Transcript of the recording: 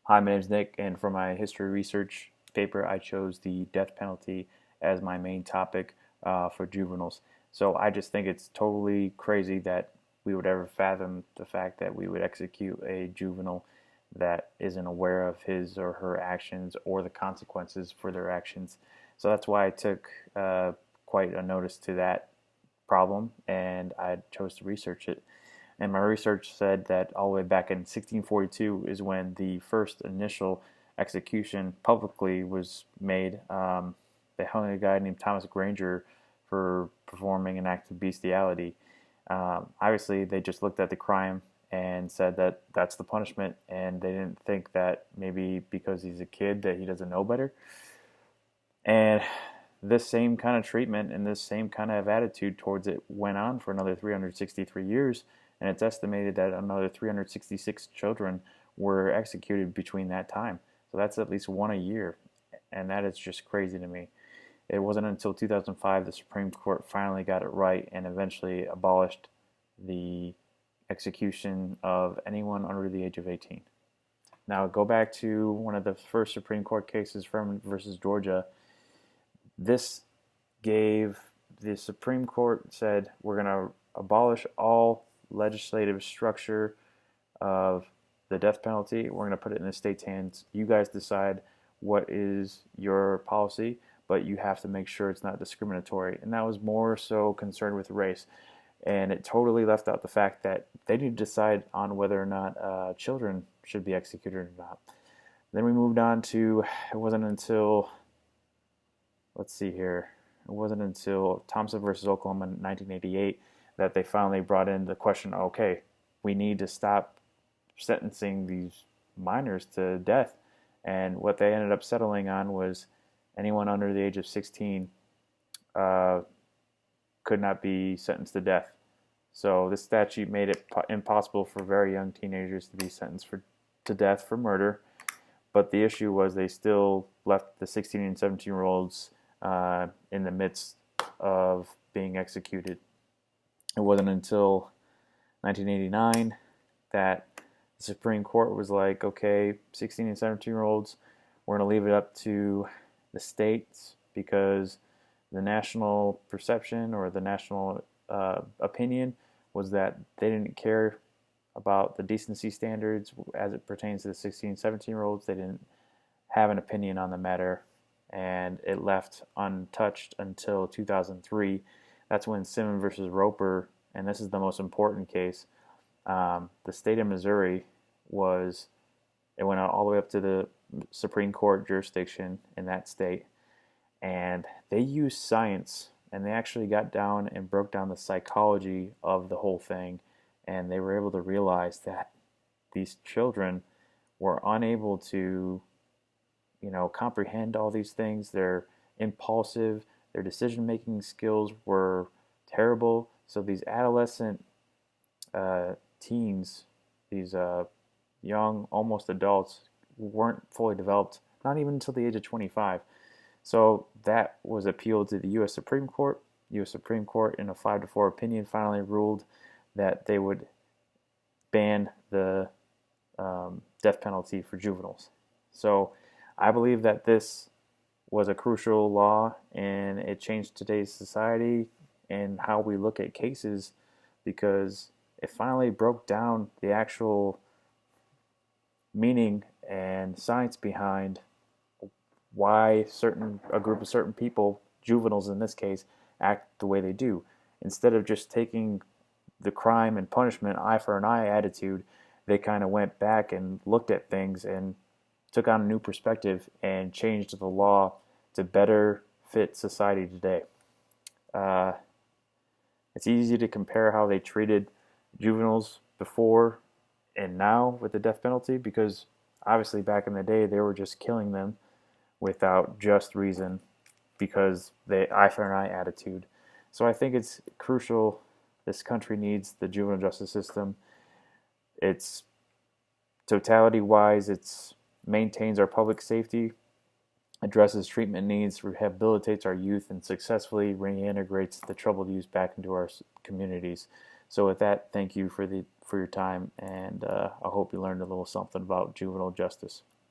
Hi, my name is Nick, and for my history research paper, I chose the death penalty as my main topic for juveniles. So I just think it's totally crazy that we would ever fathom the fact that we would execute a juvenile that isn't aware of his or her actions or the consequences for their actions. So that's why I took quite a notice to that problem, and I chose to research it. And my research said that all the way back in 1642 is when the first initial execution publicly was made. They hung a guy named Thomas Granger for performing an act of bestiality. Obviously, they just looked at the crime and said that that's the punishment, and they didn't think that maybe because he's a kid that he doesn't know better. And this same kind of treatment and this same kind of attitude towards it went on for another 363 years, and it's estimated that another 366 children were executed between that time. So that's at least one a year, and that is just crazy to me. It wasn't until 2005 the Supreme Court finally got it right and eventually abolished the execution of anyone under the age of 18. Now, go back to one of the first Supreme Court cases, Furman versus Georgia. This gave the Supreme Court said we're going to abolish all legislative structure of the death penalty. We're going to put it in the state's hands. You guys decide what is your policy, but you have to make sure it's not discriminatory. And that was more so concerned with race. And it totally left out the fact that they need to decide on whether or not children should be executed or not. Then we moved on to, it wasn't until, let's see here, it wasn't until Thompson versus Oklahoma in 1988 that they finally brought in the question, okay, we need to stop sentencing these minors to death. And what they ended up settling on was anyone under the age of 16 could not be sentenced to death. So this statute made it impossible for very young teenagers to be sentenced to death for murder. But the issue was they still left the 16 and 17-year-olds in the midst of being executed. It wasn't until 1989 that the Supreme Court was like, okay, 16 and 17-year-olds, we're going to leave it up to the states because the national perception or the national opinion was that they didn't care about the decency standards as it pertains to the 16 and 17-year-olds. They didn't have an opinion on the matter, and it left untouched until 2003. That's when Simmons versus Roper, and this is the most important case, the state of Missouri it went all the way up to the Supreme Court jurisdiction in that state, and they used science, and they actually got down and broke down the psychology of the whole thing, and they were able to realize that these children were unable to, comprehend all these things. They're impulsive. Their decision-making skills were terrible. So these adolescent teens, these young, almost adults, weren't fully developed, not even until the age of 25. So that was appealed to the U.S. Supreme Court. U.S. Supreme Court, in a 5-4 opinion, finally ruled that they would ban the death penalty for juveniles. So I believe that this was a crucial law, and it changed today's society and how we look at cases, because it finally broke down the actual meaning and science behind why a group of certain people, juveniles in this case, act the way they do. Instead of just taking the crime and punishment eye for an eye attitude, they kind of went back and looked at things and took on a new perspective and changed the law to better fit society today. Uh, it's easy to compare how they treated juveniles before and now with the death penalty, because obviously back in the day they were just killing them without just reason because they eye for an eye attitude. So I think it's crucial. This country needs the juvenile justice system. It's totality wise, it maintains our public safety, addresses treatment needs, rehabilitates our youth, and successfully reintegrates the troubled youth back into our communities. So with that, thank you for your time, and I hope you learned a little something about juvenile justice.